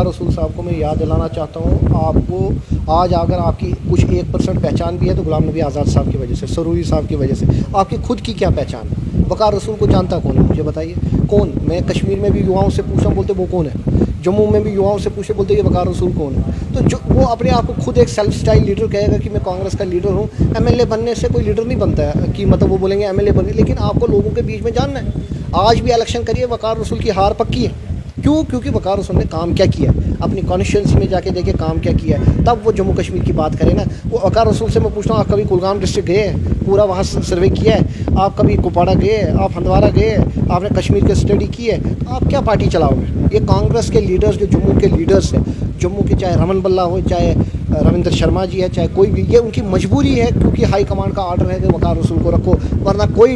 रसूल साहब को मैं याद दिलाना चाहता हूँ, आपको आज अगर आपकी कुछ 1% पहचान भी है तो गुलाम नबी आज़ाद साहब की वजह से, सरूरी साहब की वजह से। आपकी खुद की क्या पहचान है? वक़ार रसूल को जानता कौन है, मुझे बताइए कौन? मैं कश्मीर में भी युवाओं से पूछा, बोलते वो कौन है। जम्मू में भी युवाओं से पूछे, बोलते ये वक़ार रसूल कौन है। तो जो वो अपने आप को खुद एक सेल्फ स्टाइल लीडर कहेगा कि मैं कांग्रेस का लीडर हूँ। एमएलए बनने से कोई लीडर नहीं बनता है कि मतलब वो बोलेंगे एमएलए बने, लेकिन आपको लोगों के बीच में जानना है। आज भी इलेक्शन करिए, वक़ार रसूल की हार पक्की है। क्यों? क्योंकि वक़ार रसूल ने काम क्या किया है, अपनी कॉन्स्टिट्यूंसी में जाके देखे काम क्या किया है, तब वो जम्मू कश्मीर की बात करें ना। वो वक़ार रसूल से मैं पूछता हूँ, आप कभी कुलगाम डिस्ट्रिक्ट गए हैं? पूरा वहाँ सर्वे किया है? आप कभी कुपवाड़ा गए हैं? आप हंदवाड़ा गए हैं? आपने कश्मीर की स्टडी की है? तो आप क्या पार्टी चलाओगे? ये कांग्रेस के लीडर्स, जो जम्मू के लीडर्स हैं, जम्मू के, चाहे रमन बल्ला हो, चाहे रविंद्र शर्मा जी है, चाहे कोई भी, ये उनकी मजबूरी है क्योंकि हाई कमांड का आर्डर है कि वक़ार रसूल को रखो, वरना कोई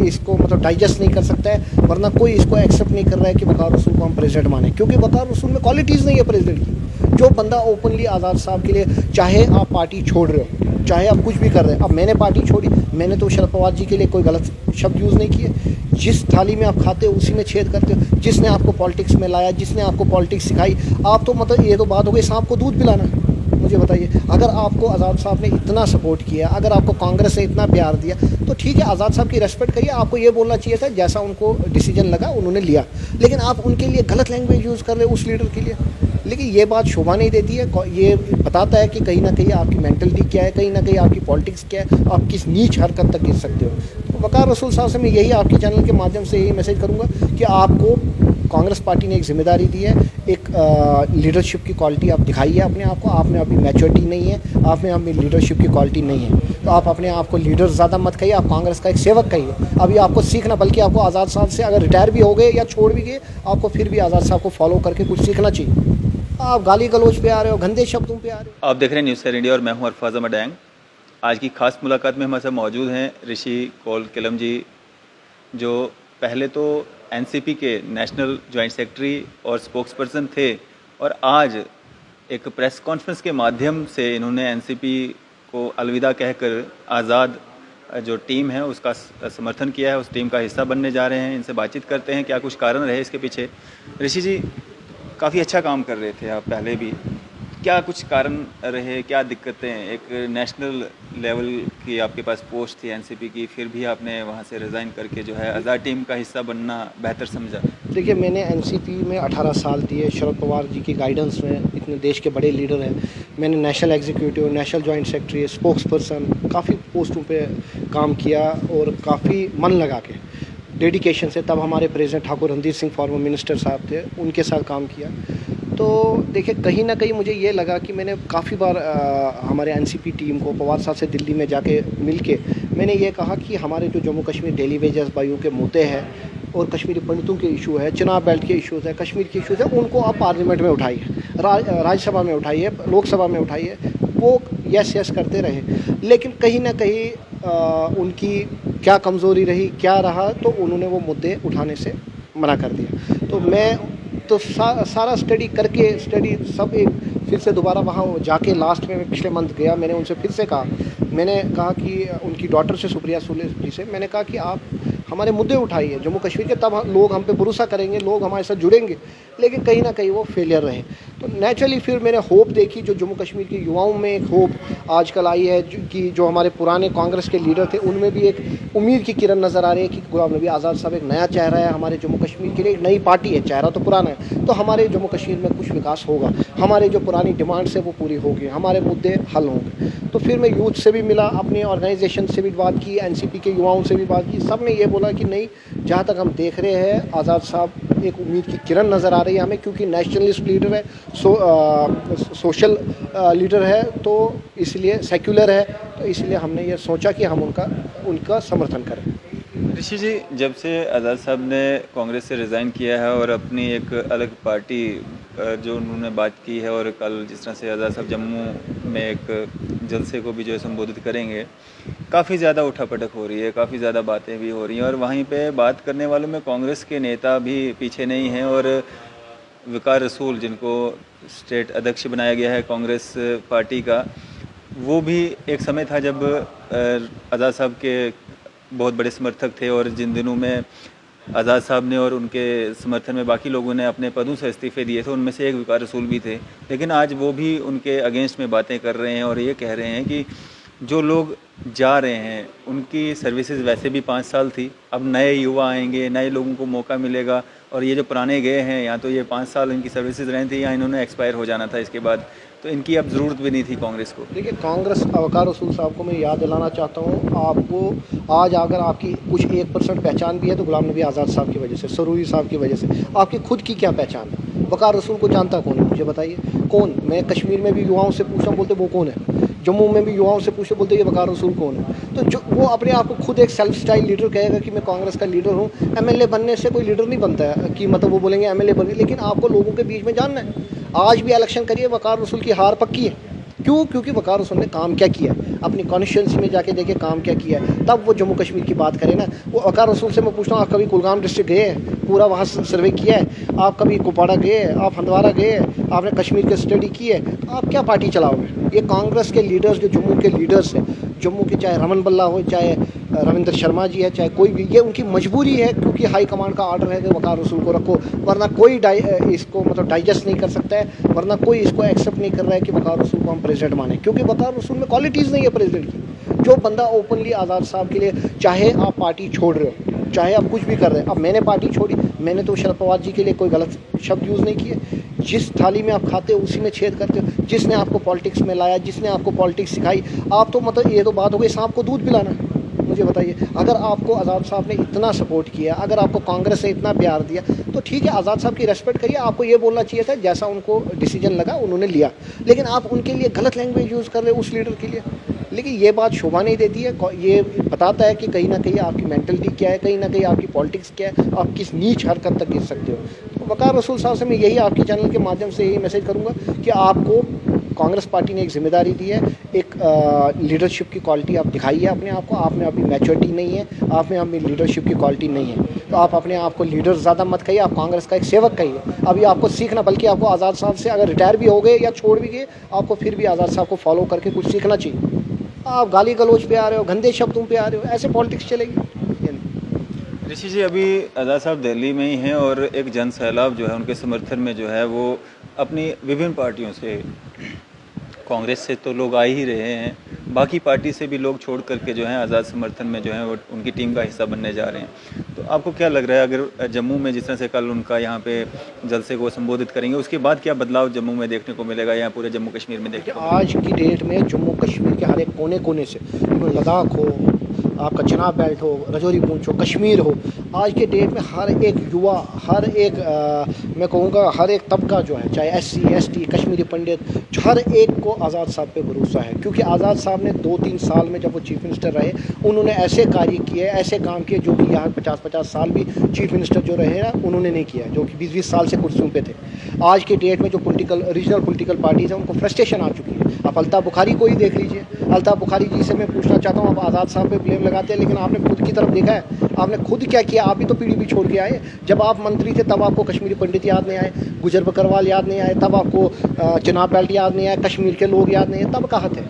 इसको मतलब डाइजेस्ट नहीं कर सकता है, वरना कोई इसको एक्सेप्ट नहीं कर रहा है कि वक़ार रसूल को हम प्रेसिडेंट माने, क्योंकि वक़ार रसूल में क्वालिटीज़ नहीं है प्रेसिडेंट की। जो बंदा ओपनली आज़ाद साहब के लिए, चाहे आप पार्टी छोड़ रहे हो, चाहे आप कुछ भी कर रहे हैं, अब मैंने पार्टी छोड़ी, मैंने तो शरद पवार जी के लिए कोई गलत शब्द यूज़ नहीं किए। जिस थाली में आप खाते हो उसी में छेद करते हो। जिसने आपको पॉलिटिक्स में लाया, जिसने आपको पॉलिटिक्स सिखाई, आप तो मतलब ये तो बात हो गई सांप को दूध पिलाना। मुझे बताइए, अगर आपको आज़ाद साहब ने इतना सपोर्ट किया, अगर आपको कांग्रेस ने इतना प्यार दिया, तो ठीक है, आज़ाद साहब की रेस्पेक्ट करिए। आपको ये बोलना चाहिए था जैसा उनको डिसीजन लगा उन्होंने लिया, लेकिन आप उनके लिए गलत लैंग्वेज यूज़ कर रहे हो उस लीडर के लिए। लेकिन ये बात शोभा नहीं देती है। ये बताता है कि कहीं ना कहीं आपकी मेंटलिटी क्या है, कहीं ना कहीं आपकी पॉलिटिक्स क्या है, आप किस नीच हरकत तक गिर सकते हो। तो वक़ार रसूल साहब से मैं यही आपके चैनल के माध्यम से यही मैसेज करूँगा कि आपको कांग्रेस पार्टी ने एक जिम्मेदारी दी है, एक लीडरशिप की क्वालिटी आप दिखाइए अपने आप को। आप में अभी मैच्योरिटी नहीं है, आप में अभी लीडरशिप की क्वालिटी नहीं है, तो आप अपने आप को लीडर ज़्यादा मत कहिए, आप कांग्रेस का एक सेवक कहिए। अभी आपको सीखना, बल्कि आपको आज़ाद साहब से अगर रिटायर भी हो गए या छोड़ भी गए, आपको फिर भी आज़ाद साहब को फॉलो करके कुछ सीखना चाहिए। आप गाली गलौज पे आ रहे हो, गंदे शब्दों पे आ रहे हो। आप देख रहे हैं न्यूज़ शेयर इंडिया और मैं हूं अरफाज अहमद डैंग। आज की खास मुलाकात में हमारे साथ मौजूद हैं ऋषि कौल किलम जी, जो पहले तो एनसीपी के नेशनल जॉइंट सेक्रेटरी और स्पोक्सपर्सन थे, और आज एक प्रेस कॉन्फ्रेंस के माध्यम से इन्होंने एनसीपी को अलविदा कहकर आज़ाद जो टीम है उसका समर्थन किया है, उस टीम का हिस्सा बनने जा रहे हैं। इनसे बातचीत करते हैं क्या कुछ कारण रहे इसके पीछे। ऋषि जी, काफ़ी अच्छा काम कर रहे थे आप पहले भी, क्या कुछ कारण रहे, क्या दिक्कतें? एक नेशनल लेवल की आपके पास पोस्ट थी एनसीपी की, फिर भी आपने वहाँ से रिज़ाइन करके जो है आज़ाद टीम का हिस्सा बनना बेहतर समझा? देखिए, मैंने एनसीपी में 18 साल दिए, शरद पवार जी की गाइडेंस में, इतने देश के बड़े लीडर हैं। मैंने national executive, national joint secretary, spokes person, काफ़ी पोस्टों पे काम किया और काफ़ी मन लगा के, डेडिकेशन से। तब हमारे president Thakur Randhir Singh former minister साहब थे, उनके साथ काम किया। तो देखिए, कहीं ना कहीं मुझे ये लगा कि मैंने काफ़ी बार हमारे एनसीपी टीम को पवार साहब से दिल्ली में जाके मिल के मैंने ये कहा कि हमारे जो जम्मू कश्मीर डेली वेजेस बाइयों के मुद्दे हैं और कश्मीरी पंडितों के इशू है, चुनाव बेल्ट के इशूज़ है, कश्मीर के इशूज़ है, उनको आप पार्लियामेंट में उठाइए, राज्यसभा में उठाइए, लोकसभा में उठाइए। वो यस यस करते रहे, लेकिन कहीं ना कहीं उनकी क्या कमज़ोरी रही, क्या रहा, तो उन्होंने वो मुद्दे उठाने से मना कर दिया। तो मैं तो सारा स्टडी करके, स्टडी सब एक फिर से दोबारा वहाँ जाके लास्ट में मैं पिछले मंथ गया, मैंने उनसे फिर से कहा, मैंने कहा कि उनकी डॉटर से, सुप्रिया सुले जी से मैंने कहा कि आप हमारे मुद्दे उठाइए जम्मू कश्मीर के, तब लोग हम पे भरोसा करेंगे, लोग हमारे साथ जुड़ेंगे। लेकिन कहीं ना कहीं वो फेलियर रहे। तो नेचुरली फिर मैंने होप देखी, जो जम्मू कश्मीर के युवाओं में एक होप आजकल आई है कि जो हमारे पुराने कांग्रेस के लीडर थे उनमें भी एक उम्मीद की किरण नज़र आ रही है कि गुलाम नबी आज़ाद साहब एक नया चेहरा है हमारे जम्मू कश्मीर के लिए, एक नई पार्टी है, चेहरा तो पुराना है, तो हमारे जम्मू कश्मीर में कुछ विकास होगा, हमारे जो पुरानी डिमांड्स है वो पूरी होगी, हमारे मुद्दे हल होंगे। तो फिर मैं यूथ से भी मिला, अपने ऑर्गेनाइजेशन से भी बात की, एनसीपी के युवाओं से भी बात की, सब ने ये बोला कि नहीं, जहाँ तक हम देख रहे हैं आज़ाद साहब एक उम्मीद की किरण नज़र आ रही है हमें, क्योंकि नेशनलिस्ट लीडर है, सोशल लीडर है, तो इसलिए सेक्युलर है, तो इसलिए हमने ये सोचा कि हम उनका समर्थन करें। ऋषि जी, जब से आज़ाद साहब ने कांग्रेस से रिज़ाइन किया है और अपनी एक अलग पार्टी जो उन्होंने बात की है, और कल जिस तरह से आज़ाद साहब जम्मू में एक जलसे को भी जो है संबोधित करेंगे, काफ़ी ज़्यादा उठापटक हो रही है, काफ़ी ज़्यादा बातें भी हो रही हैं, और वहीं पे बात करने वालों में कांग्रेस के नेता भी पीछे नहीं हैं। और वक़ार रसूल, जिनको स्टेट अध्यक्ष बनाया गया है कांग्रेस पार्टी का, वो भी एक समय था जब आज़ाद साहब के बहुत बड़े समर्थक थे, और जिन दिनों में आज़ाद साहब ने और उनके समर्थन में बाकी लोगों ने अपने पदों से इस्तीफ़े दिए थे, उनमें से एक वक़ार रसूल भी थे। लेकिन आज वो भी उनके अगेंस्ट में बातें कर रहे हैं और ये कह रहे हैं कि जो लोग जा रहे हैं उनकी सर्विसेज वैसे भी 5 साल थी, अब नए युवा आएंगे, नए लोगों को मौका मिलेगा और ये जो पुराने गए हैं या तो ये 5 साल इनकी सर्विसेज रही थी या इन्होंने एक्सपायर हो जाना था इसके बाद, तो इनकी अब ज़रूरत भी नहीं थी कांग्रेस को। देखिए, कांग्रेस वक़ार रसूल साहब को मैं याद दिलाना चाहता हूँ, आपको आज अगर आपकी कुछ 1% पहचान भी है तो गुलाम नबी आज़ाद साहब की वजह से, सरूरी साहब की वजह से। आपकी खुद की क्या पहचान है? वक़ार रसूल को जानता कौन है, मुझे बताइए कौन? मैं कश्मीर में भी युवाओं से पूछा, बोलते वो कौन है। जम्मू में भी युवाओं से पूछे, बोलते ये वक़ार रसूल कौन है। तो जो वो अपने आप को खुद एक सेल्फ स्टाइल लीडर कहेगा कि मैं कांग्रेस का लीडर हूँ। एमएलए बनने से कोई लीडर नहीं बनता है कि मतलब वो बोलेंगे एमएलए बन गए, लेकिन आपको लोगों के बीच में जानना है। आज भी इलेक्शन करिए, वक़ार रसूल की हार पक्की है। क्यों? क्योंकि वक़ार रसूल ने काम क्या किया है, अपनी कॉन्स्टिट्यूंसी में जाके देखे काम क्या किया है, तब वो जम्मू कश्मीर की बात करें ना। वो वक़ार रसूल से मैं पूछता हूँ, आप कभी कुलगाम डिस्ट्रिक्ट गए हैं? पूरा वहाँ सर्वे किया है? आप कभी कुपवाड़ा गए हैं? आप हंदवाड़ा गए हैं? आपने कश्मीर की स्टडी की है? तो आप क्या पार्टी चलाओगे? ये कांग्रेस के लीडर्स, जो जम्मू के लीडर्स हैं, जम्मू के, चाहे रमन बल्ला हो, चाहे रविंद्र शर्मा जी है, चाहे कोई भी, ये उनकी मजबूरी है क्योंकि हाई कमांड का ऑर्डर है कि वक़ार रसूल को रखो, वरना कोई इसको मतलब डाइजेस्ट नहीं कर सकता है, वरना कोई इसको एक्सेप्ट नहीं कर रहा है कि वक़ार रसूल को हम प्रेसिडेंट माने, क्योंकि वक़ार रसूल में क्वालिटीज़ नहीं है प्रेसिडेंट की। जो बंदा ओपनली आज़ाद साहब के लिए, चाहे आप पार्टी छोड़ रहे हो, चाहे आप कुछ भी कर रहे हैं, अब मैंने पार्टी छोड़ी, मैंने तो शरद पवार जी के लिए कोई गलत शब्द यूज़ नहीं किए। जिस थाली में आप खाते हो उसी में छेद करते हो। जिसने आपको पॉलिटिक्स में लाया, जिसने आपको पॉलिटिक्स सिखाई, आप तो मतलब ये तो बात हो गई सांप को दूध पिलाना। मुझे बताइए, अगर आपको आज़ाद साहब ने इतना सपोर्ट किया, अगर आपको कांग्रेस ने इतना प्यार दिया, तो ठीक है, आज़ाद साहब की रेस्पेक्ट करिए। आपको ये बोलना चाहिए था जैसा उनको डिसीजन लगा उन्होंने लिया, लेकिन आप उनके लिए गलत लैंग्वेज यूज़ कर रहे हो उस लीडर के लिए। लेकिन ये बात शोभा नहीं देती है, ये बताता है कि कहीं ना कहीं आपकी मेंटलिटी क्या है, कहीं ना कहीं आपकी पॉलिटिक्स क्या है, आप किस नीच हरकत तक गिर सकते हो। तो वक़ार रसूल साहब से मैं यही आपके चैनल के माध्यम से यही मैसेज करूँगा कि आपको कांग्रेस पार्टी ने एक जिम्मेदारी दी है, एक लीडरशिप की क्वालिटी आप दिखाइए अपने आप को। आप में अपनी मैच्योरिटी नहीं है, आप में अपनी लीडरशिप की क्वालिटी नहीं है, तो आप अपने आप को लीडर ज़्यादा मत कहिए, आप कांग्रेस का एक सेवक कहिए। अभी आपको सीखना, बल्कि आपको आज़ाद साहब से अगर रिटायर भी हो गए या छोड़ भी गए, आपको फिर भी आज़ाद साहब को फॉलो करके कुछ सीखना चाहिए। आप गाली गलौज पे आ रहे हो, गंदे शब्दों पे आ रहे हो, ऐसे पॉलिटिक्स चलेगी? ऋषि जी, अभी आज़ाद साहब दिल्ली में ही हैं और एक जन सैलाब जो है उनके समर्थन में जो है वो अपनी विभिन्न पार्टियों से, कांग्रेस से तो लोग आ ही रहे हैं, बाकी पार्टी से भी लोग छोड़ करके जो है आज़ाद समर्थन में जो है वो उनकी टीम का हिस्सा बनने जा रहे हैं। तो आपको क्या लग रहा है, अगर जम्मू में जिस तरह से कल उनका यहाँ पे जलसे को संबोधित करेंगे, उसके बाद क्या बदलाव जम्मू में देखने को मिलेगा या पूरे जम्मू कश्मीर में देखने को मिलेगा? आज की डेट में जम्मू कश्मीर के हर एक कोने कोने से, लद्दाख हो, आपका चनाब बेल्ट हो, रजौरी पूंछ हो, कश्मीर हो, आज के डेट में हर एक युवा, हर एक मैं कहूँगा हर एक तबका जो है, चाहे SC ST, कश्मीरी पंडित, हर एक को आज़ाद साहब पे भरोसा है। क्योंकि आज़ाद साहब ने 2-3 साल में जब वो चीफ मिनिस्टर रहे, उन्होंने ऐसे कार्य किए, ऐसे काम किए जो कि यहाँ 50-50 साल भी चीफ मिनिस्टर जो रहे ना उन्होंने नहीं किया, जो कि 20-20 साल से कुर्सियों पे थे। आज के डेट में जो रीजनल पॉलिटिकल पार्टीज हैं उनको फ्रस्ट्रेशन आ चुकी है। आप अल्ताफ़ बुखारी को ही देख लीजिए। अल्ताफ़ बुखारी जी से मैं पूछना चाहता हूँ, आप आज़ाद साहब पे ब्लेम लगाते हैं, लेकिन आपने खुद की तरफ देखा है, आपने खुद क्या किया? आप भी तो PDP छोड़ के आए। जब आप मंत्री थे तब आपको कश्मीरी पंडित याद नहीं आए, गुजर बकरवाल याद नहीं आए, तब आपको चनाब बेल्ट याद नहीं आए, कश्मीर के लोग याद नहीं आए, तब कहाँ थे?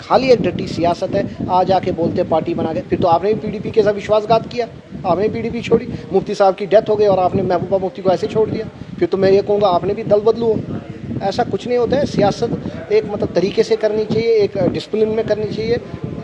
खाली एक डटी सियासत है, आज आके बोलते पार्टी बना के। फिर तो आपने भी PDP के साथ विश्वासघात किया, आपने PDP छोड़ी, मुफ्ती साहब की डेथ हो गई और आपने महबूबा मुफ्ती को ऐसे छोड़ दिया। फिर तो मैं ये कहूँगा आपने भी दल बदलू हो। ऐसा कुछ नहीं होता है, सियासत एक मतलब तरीके से करनी चाहिए, एक डिसिप्लिन में करनी चाहिए।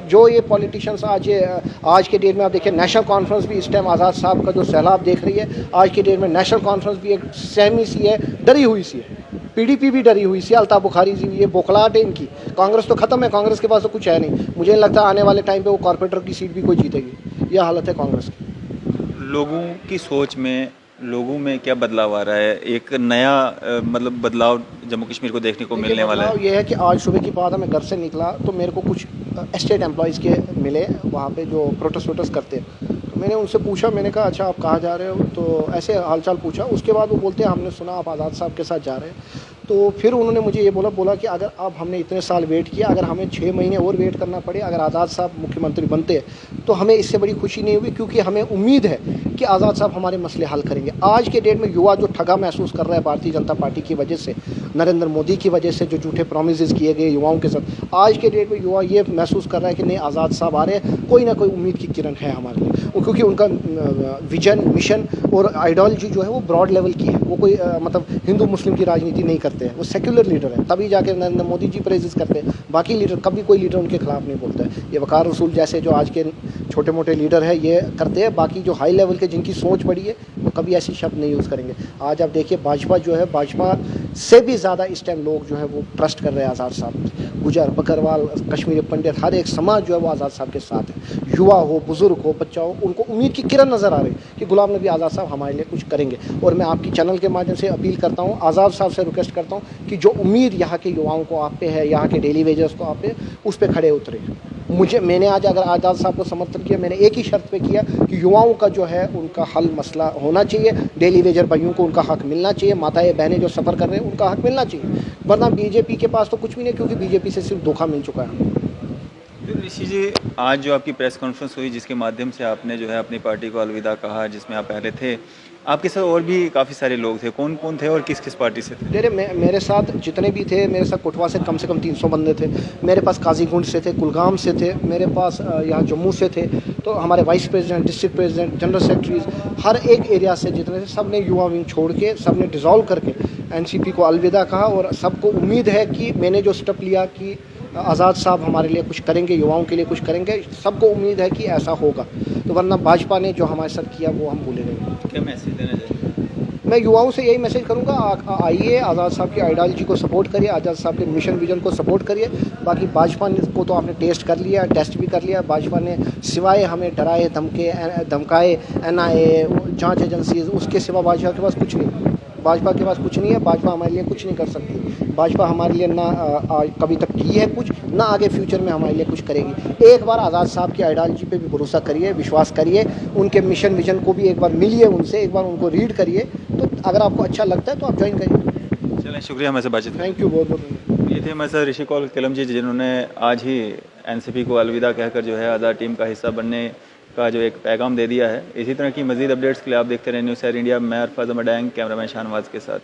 जो ये पॉलिटिशियंस आज के डेट में आप देखिए, नेशनल कॉन्फ्रेंस भी इस टाइम आज़ाद साहब का जो सैलाब देख रही है, आज की डेट में नेशनल कॉन्फ्रेंस भी एक सहमी सी है, डरी हुई सी है। PDP भी डरी हुई सी, अल्ताफ़ बुखारी जी, ये बौखलाहट है इनकी। कांग्रेस तो ख़त्म है, कांग्रेस के पास तो कुछ है नहीं। मुझे नहीं लगता आने वाले टाइम पे वो कॉर्पोरेटर की सीट भी कोई जीतेगी। यह हालत है कांग्रेस की। लोगों की सोच में, लोगों में क्या बदलाव आ रहा है? एक नया मतलब बदलाव जम्मू कश्मीर को देखने को मिलने वाला है। ये है कि आज सुबह की बात है, मैं घर से निकला तो मेरे को कुछ एस्टेट एम्प्लॉयज़ के मिले वहाँ पे जो प्रोटेस्ट करते हैं। तो मैंने उनसे पूछा, मैंने कहा अच्छा आप कहाँ जा रहे हो, तो ऐसे हालचाल पूछा। उसके बाद वो बोलते हैं हमने सुना आप आज़ाद साहब के साथ जा रहे हैं। तो फिर उन्होंने मुझे ये बोला कि अगर अब हमने इतने साल वेट किया, अगर हमें 6 महीने और वेट करना पड़े, अगर आज़ाद साहब मुख्यमंत्री बनते तो हमें इससे बड़ी खुशी नहीं हुई, क्योंकि हमें उम्मीद है कि आज़ाद साहब हमारे मसले हल करेंगे। आज के डेट में युवा जो ठगा महसूस कर रहा है भारतीय जनता पार्टी की वजह से, नरेंद्र मोदी की वजह से, जो झूठे प्रोमिस किए गए युवाओं के साथ, आज के डेट में युवा ये महसूस कर रहा है कि नहीं, आज़ाद साहब आ रहे हैं, कोई ना कोई उम्मीद की किरण है हमारे लिए, क्योंकि उनका विजन, मिशन और आइडियोलॉजी जो है वो ब्रॉड लेवल की है। वो कोई मतलब हिंदू मुस्लिम की राजनीति नहीं करते हैं, वो सेक्युलर लीडर है, तभी जाके नरेंद्र मोदी जी प्रेजेस करते हैं। बाकी लीडर, कभी कोई लीडर उनके खिलाफ नहीं बोलता है। ये वकार रसूल जैसे जो आज के छोटे मोटे लीडर है ये करते हैं, बाकी जो हाई लेवल के जिनकी सोच बड़ी है वो कभी ऐसी शब्द नहीं यूज़ करेंगे। आज आप देखिए भाजपा जो है, भाजपा से भी ज़्यादा इस टाइम लोग जो है वो ट्रस्ट कर रहे हैं आज़ाद साहब। गुजर, बकरवाल, कश्मीरी पंडित, हर एक समाज जो है वो आज़ाद साहब के साथ है। युवा हो, बुजुर्ग हो, बच्चा हो, उनको उम्मीद की किरण नज़र आ रही है कि गुलाम नबी आज़ाद साहब हमारे लिए कुछ करेंगे। और मैं आपकी चैनल के माध्यम से अपील करता हूँ, आज़ाद साहब से रिक्वेस्ट करता हूँ कि जो उम्मीद यहाँ के युवाओं को आप पे है, यहाँ के डेली वेजर्स को आप पे, उस पर खड़े उतरे। मैंने आज अगर आज़ाद साहब को समर्थन किया, मैंने एक ही शर्त पे किया कि युवाओं का जो है उनका हल मसला होना चाहिए, डेली वेजर भाइयों को उनका हक मिलना चाहिए, माताएं बहनें जो सफ़र कर रहे हैं उनका हक मिलना चाहिए। वरना बीजेपी के पास तो कुछ भी नहीं, क्योंकि बीजेपी से सिर्फ धोखा मिल चुका है। ऋषि जी, आज जो आपकी प्रेस कॉन्फ्रेंस हुई जिसके माध्यम से आपने जो है अपनी पार्टी को अलविदा कहा, जिसमें आप पहले थे, आपके साथ और भी काफ़ी सारे लोग थे, कौन कौन थे और किस किस पार्टी से थे? मेरे साथ जितने भी थे, मेरे साथ कोटवा से कम 300 बंदे थे, मेरे पास काजीगुंड से थे, कुलगाम से थे, मेरे पास यहाँ जम्मू से थे। तो हमारे vice president, district president, general secretaries, हर एक एरिया से जितने थे, सब ने युवा विंग छोड़ के, सब ने डिज़ोल्व करके एनसीपी को अलविदा कहा। और सबको उम्मीद है कि मैंने जो स्टेप लिया कि आज़ाद साहब हमारे लिए कुछ करेंगे, युवाओं के लिए कुछ करेंगे, सबको उम्मीद है कि ऐसा होगा। तो वरना भाजपा ने जो हमारे साथ किया वो हम भूले नहीं। क्या मैसेज देना चाहिए? मैं युवाओं से यही मैसेज करूंगा, आइए आज़ाद साहब की आइडियोलॉजी को सपोर्ट करिए, आज़ाद साहब के मिशन विजन को सपोर्ट करिए। बाकी भाजपा को तो आपने टेस्ट कर लिया, टेस्ट भी कर लिया। भाजपा ने सिवाय हमें डराए धमकाए NIA जांच एजेंसी, उसके सिवा भाजपा के पास कुछ नहीं। भाजपा के पास कुछ नहीं है, भाजपा हमारे लिए कुछ नहीं कर सकती। भाजपा हमारे लिए ना कभी तक की है कुछ, ना आगे फ्यूचर में हमारे लिए कुछ करेगी। एक बार आज़ाद साहब की आइडियोलॉजी पे भी भरोसा करिए, विश्वास करिए, उनके मिशन विजन को भी एक बार मिलिए उनसे, एक बार उनको रीड करिए। तो अगर आपको अच्छा लगता है तो आप ज्वाइन करिए। चलें, शुक्रिया हमारे से बातचीत। थैंक यू, बहुत बहुत। ये थे हमारे साथ ऋषि कौल किलम जी, जिन्होंने आज ही एनसीपी को अलविदा कहकर जो है आज़ाद टीम का हिस्सा बनने का जो एक पैगाम दे दिया है। इसी तरह की मज़ीद अपडेट्स के लिए आप देखते रहें न्यूज़ शहर इंडिया। मैं अरफाज अहमद डैंग, कैमरामैन शाहनवाज के साथ।